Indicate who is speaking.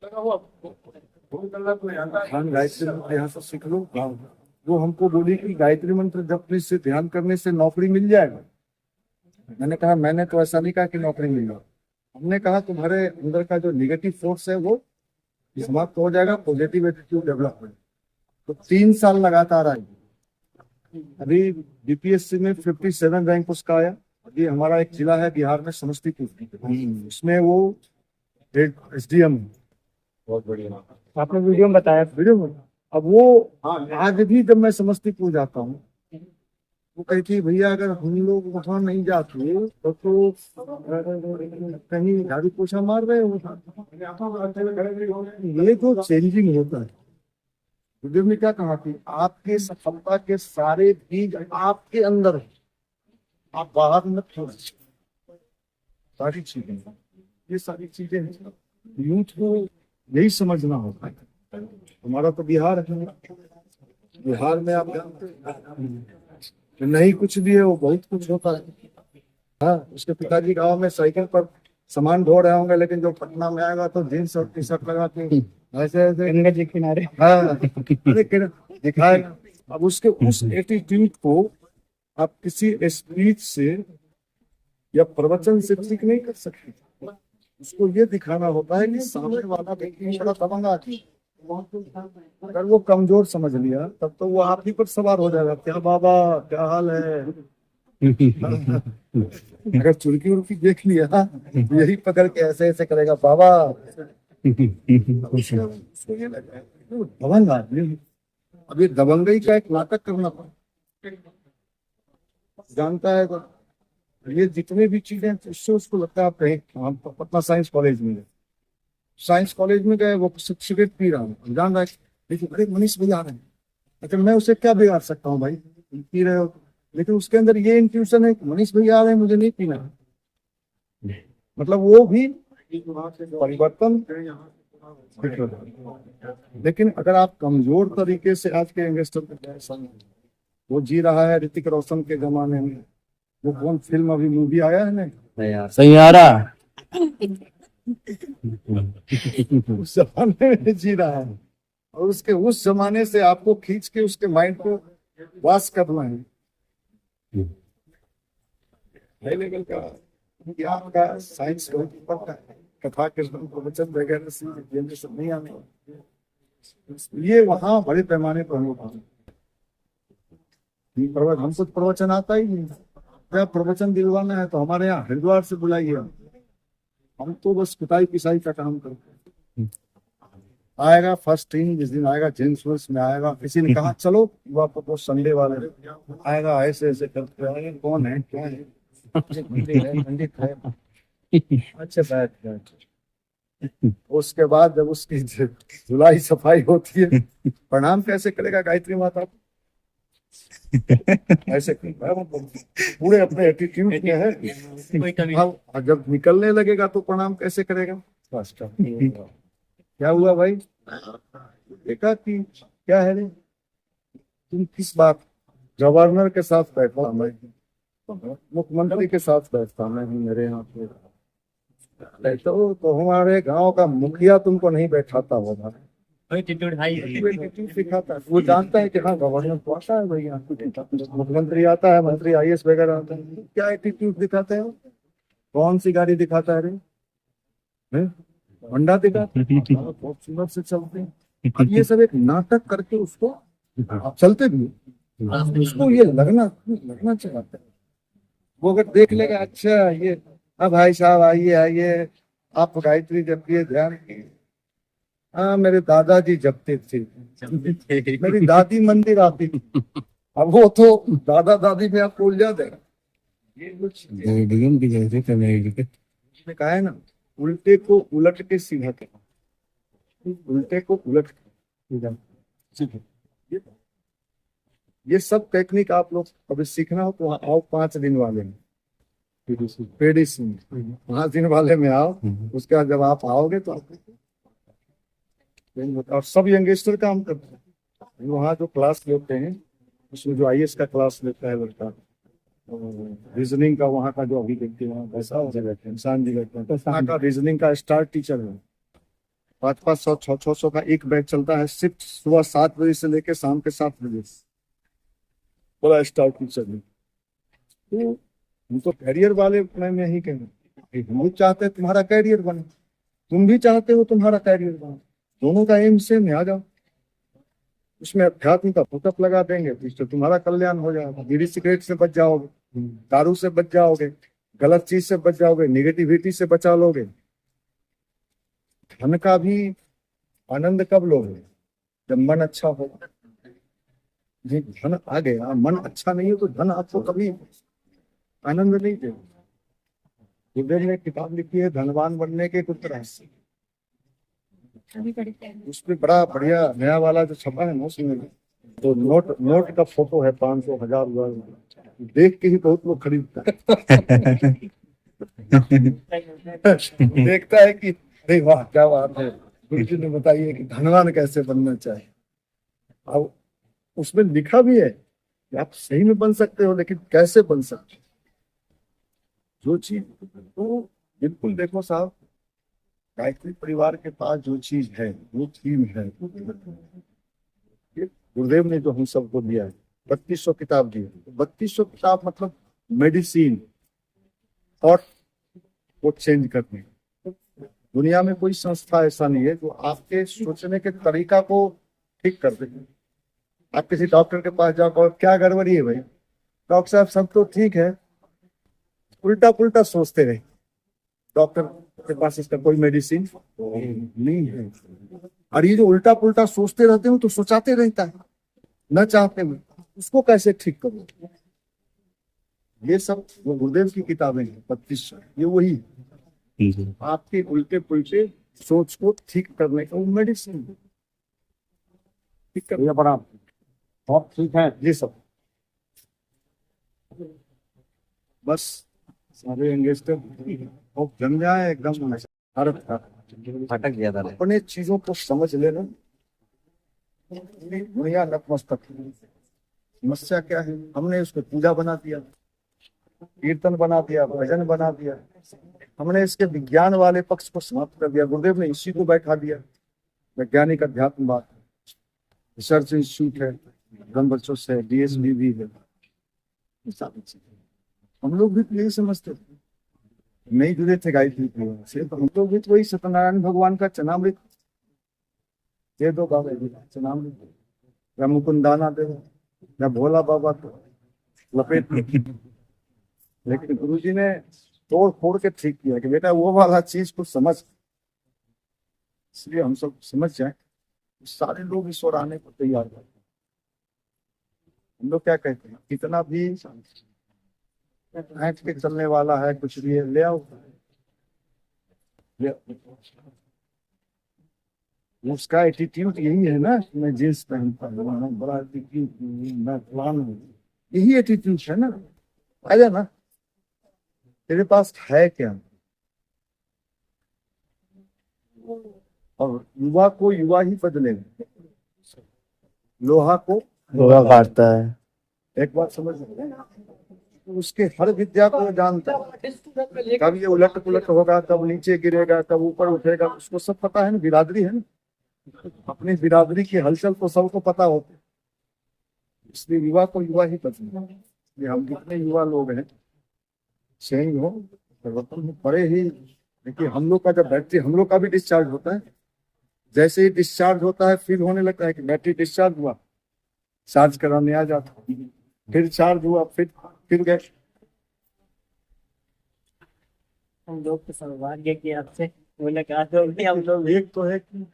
Speaker 1: ध्यान गायत्री मंत्र यहाँ से सीख लो। वो हमको बोली कि गायत्री मंत्र जपने से, ध्यान करने से नौकरी मिल जाएगा। मैंने कहा मैंने तो ऐसा नहीं कहा कि नौकरी मिल जाए। हमने कहा तुम्हारे अंदर का जो निगेटिव फोर्स है वो समाप्त हो जाएगा, पॉजिटिव एटीट्यूड डेवलप हो। तो 3 साल लगातार आई। अभी बीपीएससी में 57 रैंक उसका आया। अभी हमारा एक जिला है बिहार में, समस्तीपुर, उसमें वो एसडीएम। बहुत बढ़िया,
Speaker 2: आपने वीडियो में बताया।
Speaker 1: वीडियो में। अब वो आज भी जब मैं समस्तीपुर जाता हूँ, वो कहती भैया अगर हम लोग वहां नहीं जाते तो कहीं झाड़ू पोछा मार रहे हो। ये जो चेंजिंग होता है, वीडियो में क्या कहा कि आपके सफलता के सारे बीज आपके अंदर है, आप बाहर मत छोड़िए। सारी चीजें, ये सारी चीजें हैं। यूथ को यही समझना होता है। हमारा तो बिहार है, बिहार में आप जानते हैं नहीं कुछ भी है, वो बहुत कुछ होता है। हाँ, उसके पिताजी गांव में साइकिल पर सामान ढो रहे होंगे, लेकिन जो पटना में आएगा तो जीन्स और टी शर्ट लगा के ऐसे ऐसे
Speaker 2: गंगा जी किनारे।
Speaker 1: हाँ, अरे दिखाएगा। अब उसके उस एटीट्यूड को आप किसी स्पीच से या प्रवचन से ठीक नहीं कर सकते। उसको ये दिखाना होता है कि सामने वाला व्यक्ति बड़ा दबंग आदमी। अगर वो कमजोर समझ लिया तब तो वो आप ही पर सवार हो जाएगा। क्या बाबा, क्या हाल है। अगर चुड़की उड़की देख लिया तो यही पकड़ के ऐसे ऐसे करेगा बाबा। उसको ये लगा दबंग आदमी। अब ये दबंगई का एक नाटक करना पड़ा, जानता है तो ये जितने भी चीजें उससे उसको लगता है। आप कहीं हम पटना साइंस कॉलेज में गए, साइंस कॉलेज में गए, वो सिगरेट पी रहा हूँ, जान रहा है लेकिन अरे मनीष भैया आ रहे हैं, लेकिन मैं उसे क्या बिगाड़ सकता हूँ भाई, पी रहे हो। लेकिन उसके अंदर ये इंट्यूशन है कि मनीष भैया आ रहे हैं, मुझे नहीं पीना है। मतलब वो भी परिवर्तन। लेकिन अगर आप कमजोर तरीके से आज के यंगस्टर, वो जी रहा है ऋतिक रोशन के जमाने में। वो कौन फिल्म अभी मूवी आया है ना,
Speaker 2: सैयारा।
Speaker 1: उस जमाने में जी रहा है। और उसके उस जमाने से आपको खींच के उसके माइंड को वाश करना है। हाई लेवल का ज्ञान का साइंस पढ़ता है, कथा कृष्ण प्रवचन वगैरह से सब नहीं आने। ये वहां बड़े पैमाने पर होता है। हमको प्रवचन आता ही नहीं। क्या प्रवचन दिलवाना है तो हमारे यहाँ हरिद्वार से बुलाइए। हम तो बस कुटाई पिसाई का काम करते हैं। आएगा फर्स्ट टीम जिस दिन आएगा, जेंट्स वर्ष में आएगा। किसी ने कहा चलो वो संडे वाले आएगा, ऐसे ऐसे करते आएंगे। कौन है, क्या है, पंडित है। अच्छा बैठ। उसके बाद जब उसकी धुलाई सफाई होती है, प्रणाम कैसे करेगा गायत्री माता को? ऐसे पूरे अपने एटीट्यूड में है। हाँ, जब निकलने लगेगा तो प्रणाम कैसे करेगा? क्या हुआ भाई? देखा कि क्या है रे, तुम किस बात? गवर्नर के साथ बैठा मैं, मुख्यमंत्री के साथ बैठता मैं हूँ मेरे यहाँ पे। तो हमारे गांव का मुखिया तुमको नहीं बैठाता होगा, सिखाता है। वो जानता है कि हाँ गवर्नर तो आता है भैया, मुख्यमंत्री आता है, मंत्री आईएएस वगैरह आता है। क्या एटीट्यूड दिखाते हैं? कौन सी गाड़ी दिखाता है रे? होंडा दिखाता है, बहुत सुंदर से चलते हैं। अब ये सब एक नाटक करके उसको चलते भी, उसको ये लगना चाहता है। वो अगर देख लेगा अच्छा ये, अब भाई साहब आइए आइए, आप गायत्री जपिए, ध्यान की। हाँ मेरे दादाजी जपते थे, मेरी दादी मंदिर आती थी। अब वो तो दादा दादी में आपको उलझा देगा। ये कुछ कहा है ना, उल्टे को उलट के सीधा करना, उल्टे को उलट के। ये सब टेक्निक आप लोग कभी सीखना हो तो आओ 5 दिन वाले में, पेडिस 5 दिन वाले में आओ। उसके बाद जब आप आओगे तो और सब यंगस्टर काम करते हैं वहाँ जो क्लास लेते हैं। उसमें जो आईएएस का क्लास लेता है लड़का, रीजनिंग का वहाँ का जो अभी देखते हैं वहाँ कैसा हो जाएगा, इंसान जी बैठते हैं, वहाँ का रीजनिंग का स्टार टीचर है। 500 600 का एक बैच चलता है, सिर्फ सुबह 7 बजे से लेकर शाम के 7 बजे। बड़ा स्टार टीचर है। तो हम तो कैरियर वाले, मैं यही कहूँ, हम भी चाहते हैं तुम्हारा कैरियर बने, तुम भी चाहते हो तुम्हारा कैरियर बने, दोनों का एम सेम है। आ जाओ, उसमें अध्यात्म का फोकस लगा देंगे तो इससे तुम्हारा कल्याण हो जाएगा। बीड़ी सिगरेट से बच जाओगे, दारू से बच जाओगे, गलत चीज से बच जाओगे, निगेटिविटी से बचा लोगे। धन का भी आनंद कब लोगे? जब मन अच्छा होगा। जी, धन आ गया, मन अच्छा नहीं है तो धन आपको कभी आनंद नहीं देगा। गुरुदेव ने किताब लिखी है धनवान बनने के कुछ रहस्य, उसमें बड़ा बढ़िया नया वाला जो छपा है ना, उसमें तो नोट का फोटो है 500 1000 देख के ही बहुत लोग खरीदता है। देखता है कि नहीं, वाह क्या बात है, गुरु जी ने बताइए कि धनवान कैसे बनना चाहिए। अब उसमें लिखा भी है कि आप सही में बन सकते हो, लेकिन कैसे बन सकते हो। जो चीज तो बिल्कुल देखो साहब, गायत्री परिवार के पास जो चीज है, वो थीम है, ये गुरुदेव ने जो हम सबको दिया है। 3200 किताब दी है। 3200 किताब मतलब मेडिसिन, थॉट को चेंज करने। दुनिया में कोई संस्था ऐसा नहीं है जो आपके सोचने के तरीका को ठीक कर दे। आप किसी डॉक्टर के पास जाओ और क्या गड़बड़ी है भाई, डॉक्टर साहब सब तो ठीक है, उल्टा पुल्टा सोचते रहे। डॉक्टर के पास इसका कोई मेडिसिन नहीं है। और ये जो उल्टा पुल्टा सोचते रहते हो तो सोचाते रहता है न चाहते हुए, उसको कैसे ठीक करो। ये सब वो गुरुदेव की किताबें हैं 3200, ये वही आपके उल्टे पुल्टे सोच को ठीक करने का मेडिसिन। ठीक कर बड़ा बहुत ठीक है ये सब। बस सारे इंगेस्टर और जम जाए एकदम
Speaker 2: भटक गया था।
Speaker 1: अपने चीजों को समझ लेना। दुनिया नतमस्तक। समस्या क्या है, हमने उसको पूजा बना दिया, कीर्तन बना दिया, भजन बना दिया, हमने इसके विज्ञान वाले पक्ष को समाप्त कर दिया। गुरुदेव ने इसी को बैठा दिया। वैज्ञानिक अध्यात्मवाद, रिसर्च इंस्टीट्यूट है, ब्रह्मवर्चस्व है, DSB भी है। हम लोग भी तो यही समझते थे, नहीं जुड़े थे गायत्री परिवार से तो हम लोग भी तो वही सत्यनारायण भगवान का चरणामृत दे दो बाबा जी, चरणामृत या मुकुंदाना दे दो या भोला बाबा को लपेट। लेकिन गुरु जी ने तोड़ फोड़ के ठीक किया कि बेटा वो वाला चीज को समझ, इसलिए हम सब समझ जाए, सारे लोग ईश्वर आने को तैयार हैं। हम लोग क्या कहते हैं, कितना भी ऐंठ के चलने वाला है, कुछ भी है, ले आओ, ले आओ। उसका एटीट्यूड यही है ना, मैं जींस पहनता हूँ, बड़ा एटीट्यूड, मैं फलान हूँ, यही एटीट्यूड है ना। आ जा ना, तेरे पास है क्या। और युवा को युवा ही बदलेगा, लोहा को
Speaker 2: लोहा काटता है।
Speaker 1: एक बात समझ, उसके हर विद्या को जानता है, कब ये उलट पुलट होगा, कब नीचे गिरेगा, कब ऊपर उठेगा, उसको सब पता है ना। बिरादरी है ना, अपनी बिरादरी की हलचल तो सबको पता होती है। इसलिए युवा को युवा ही बदलेगा। ये हम जितने युवा लोग हैं, सही हो परिवर्तन बड़े ही। देखिए हम लोग का जब बैटरी, हम लोग का भी डिस्चार्ज होता है, जैसे ही डिस्चार्ज होता है फील होने लगता है कि बैटरी डिस्चार्ज हुआ, चार्ज कराने आ जाता, फिर चार्ज हुआ, फिर गए।
Speaker 2: हम लोग तो सौभाग्य की आपसे मुलाकात हो गई। हम लोग
Speaker 1: एक तो है कि